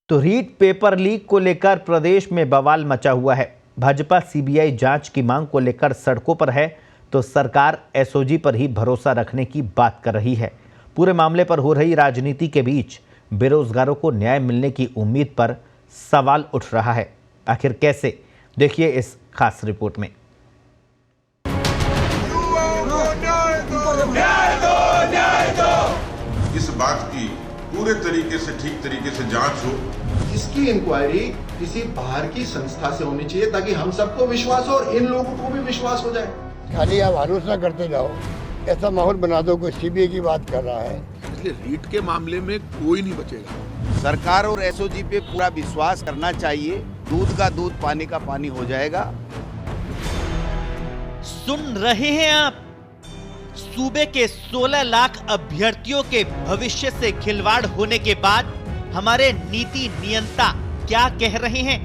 तो REET paper leak को लेकर प्रदेश में बवाल मचा हुआ है। भाजपा सीबीआई जांच की मांग को लेकर सड़कों पर है, तो सरकार एसओजी पर ही भरोसा रखने की बात कर रही है। पूरे मामले पर हो रही राजनीति के बीच बेरोजगारों को न्याय मिलने की उम्मीद पर सवाल उठ रहा है। आखिर कैसे, देखिए इस खास रिपोर्ट में। इस बात की पूरे तरीके से, ठीक तरीके से जांच हो। इसकी इंक्वायरी किसी बाहर की संस्था से होनी चाहिए ताकि हम सबको विश्वास हो और इन लोगों को भी विश्वास हो जाए। खाली आप भरोसा करते जाओ, ऐसा माहौल बना दो। कोई सीबीआई की बात कर रहा है, इसलिए रीट के मामले में कोई नहीं बचेगा। सरकार और एसओजी पे पूरा विश्वास करना चाहिए। दूध का दूध, पानी का पानी हो जाएगा। सुन रहे हैं आप, सूबे के 16 लाख अभ्यर्थियों के भविष्य से खिलवाड़ होने के बाद हमारे नीति नियंता क्या कह रहे हैं।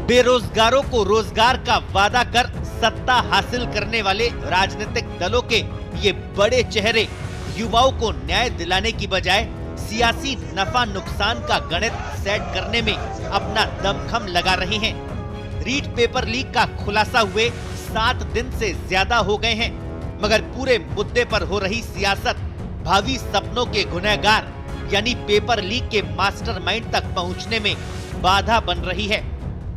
बेरोजगारों को रोजगार का वादा कर सत्ता हासिल करने वाले राजनीतिक दलों के ये बड़े चेहरे युवाओं को न्याय दिलाने की बजाय सियासी नफा नुकसान का गणित सेट करने में अपना दमखम लगा रहे हैं। रीट पेपर लीक का खुलासा हुए 7 दिन से ज्यादा हो गए हैं, मगर पूरे मुद्दे पर हो रही सियासत भावी सपनों के गुनहगार यानी पेपर लीक के मास्टरमाइंड तक पहुंचने में बाधा बन रही है।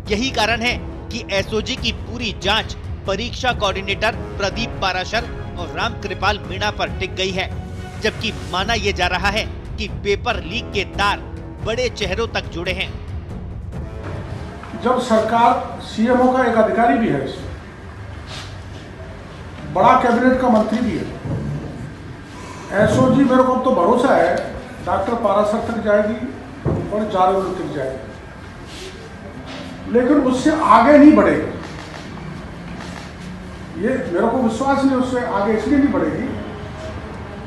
यही कारण है कि एसओजी की पूरी जांच परीक्षा कोऑर्डिनेटर प्रदीप पाराशर और रामकृपाल मीणा पर टिक गई है, जबकि माना यह जा रहा है कि पेपर लीक के तार बड़े चेहरों तक जुड़े हैं। जब सरकार सीएमओ का एक अधिकारी भी है, इसमें बड़ा कैबिनेट का मंत्री भी है, एसओजी मेरे को तो भरोसा है डॉक्टर पाराशर तक जाएगी और जारौली तक जाएगी, लेकिन उससे आगे नहीं बढ़ेगी। ये मेरे को विश्वास नहीं, उससे आगे इसलिए नहीं बढ़ेगी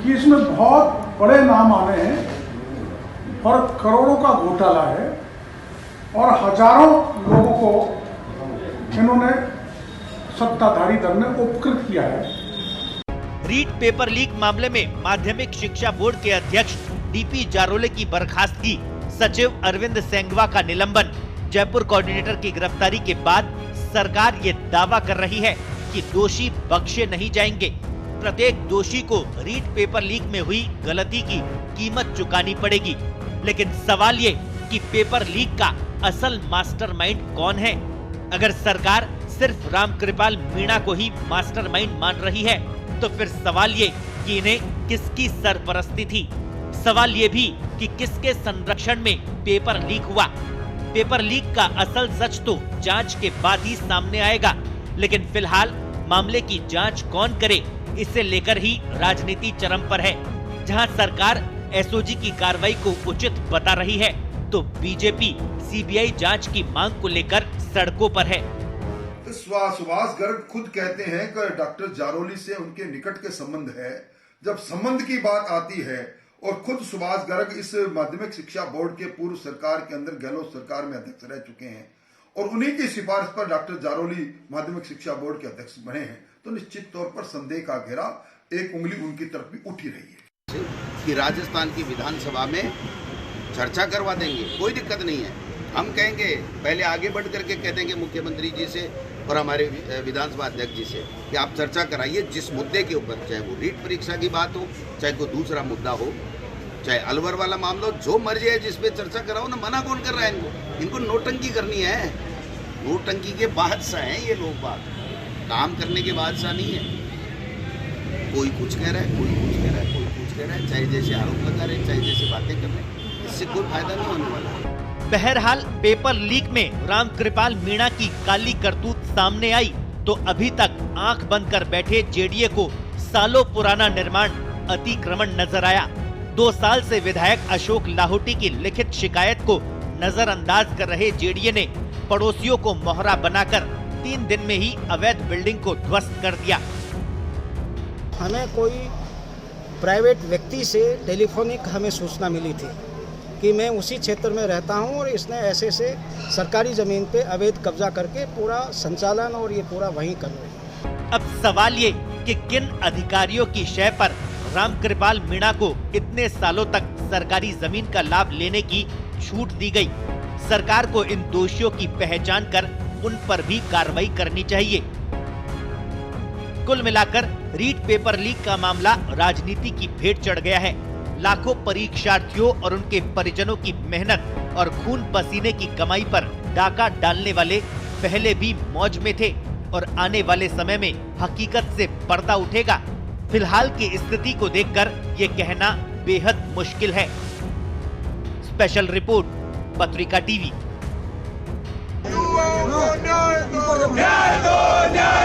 कि इसमें बहुत बड़े नाम आने हैं और करोड़ों का घोटाला है और हजारों लोगों को इन्होंने सत्ताधारी दल ने उपकृत किया है। रीट पेपर लीक मामले में माध्यमिक शिक्षा बोर्ड के अध्यक्ष डीपी जारोले की बर्खास्तगी, सचिव अरविंद सेंगवा का निलंबन, जयपुर कोऑर्डिनेटर की गिरफ्तारी के बाद सरकार ये दावा कर रही है कि दोषी बख्शे नहीं जाएंगे। प्रत्येक दोषी को रीट पेपर लीक में हुई गलती की कीमत चुकानी पड़ेगी। लेकिन सवाल ये कि पेपर लीक का असल मास्टरमाइंड कौन है? अगर सरकार सिर्फ रामकृपाल मीणा को ही मास्टरमाइंड मान रही है, तो फिर सवाल ये कि इन्हें किसकी सरपरस्ती थी। सवाल ये भी कि किसके संरक्षण में पेपर लीक हुआ। पेपर लीक का असल सच तो जांच के बाद ही सामने आएगा, लेकिन फिलहाल मामले की जांच कौन करे, इसे लेकर ही राजनीति चरम पर है। जहां सरकार एसओजी की कार्रवाई को उचित बता रही है, तो बीजेपी सीबीआई जांच की मांग को लेकर सड़कों पर है। सुभाष गर्ग खुद कहते हैं कि डॉक्टर जारोली से उनके निकट के संबंध है। जब संबंध की बात आती है और खुद सुभाष गर्ग इस माध्यमिक शिक्षा बोर्ड के पूर्व सरकार के अंदर गहलोत सरकार में अध्यक्ष रह चुके हैं और उन्हीं की सिफारिश पर डॉक्टर जारोली माध्यमिक शिक्षा बोर्ड के अध्यक्ष बने हैं, तो निश्चित तौर पर संदेह का घेरा, एक उंगली उनकी तरफ भी उठी रही है कि राजस्थान की विधानसभा में चर्चा करवा देंगे, कोई दिक्कत नहीं है। हम कहेंगे, पहले आगे बढ़ करके कह देंगे मुख्यमंत्री जी से और हमारे विधानसभा अध्यक्ष जी से कि आप चर्चा कराइए जिस मुद्दे के ऊपर, चाहे वो रीट परीक्षा की बात हो, चाहे कोई दूसरा मुद्दा हो, चाहे अलवर वाला मामला हो, जो मर्जी है जिस पे चर्चा कराओ ना। मना कौन कर रहा है? इनको नोटंकी करनी है। नोटंकी के बादशाह हैं ये लोग, बात काम करने के बादशाह नहीं है। कोई कुछ कह रहा है, कोई कुछ कह रहा है, कोई कुछ कह रहा है, चाहे जैसे आरोप लगा रहे, चाहे जैसे बातें कर रहे हैं, इससे कोई फायदा नहीं होने वाला। बहरहाल पेपर लीक में रामकृपाल मीणा की काली करतूत सामने आई, तो अभी तक आंख बंद कर बैठे जेडीए को सालों पुराना निर्माण अतिक्रमण नजर आया। 2 साल से विधायक अशोक लाहौटी की लिखित शिकायत को नजरअंदाज कर रहे जेडीए ने पड़ोसियों को मोहरा बनाकर 3 दिन में ही अवैध बिल्डिंग को ध्वस्त कर दिया। हमें कोई प्राइवेट व्यक्ति से टेलीफोनिक हमें सूचना मिली थी कि मैं उसी क्षेत्र में रहता हूं और इसने ऐसे से सरकारी जमीन पे अवैध कब्जा करके पूरा संचालन और ये पूरा वहीं कर रहे हैं। अब सवाल ये कि किन अधिकारियों की शय पर रामकृपाल मीणा को इतने सालों तक सरकारी जमीन का लाभ लेने की छूट दी गई। सरकार को इन दोषियों की पहचान कर उन पर भी कार्रवाई करनी चाहिए। कुल मिलाकर रीट पेपर लीक का मामला राजनीति की भेंट चढ़ गया है। लाखों परीक्षार्थियों और उनके परिजनों की मेहनत और खून पसीने की कमाई पर डाका डालने वाले पहले भी मौज में थे और आने वाले समय में हकीकत से पर्दा उठेगा। फिलहाल की स्थिति को देखकर ये कहना बेहद मुश्किल है। स्पेशल रिपोर्ट, पत्रिका टीवी। न्याय दो, न्याय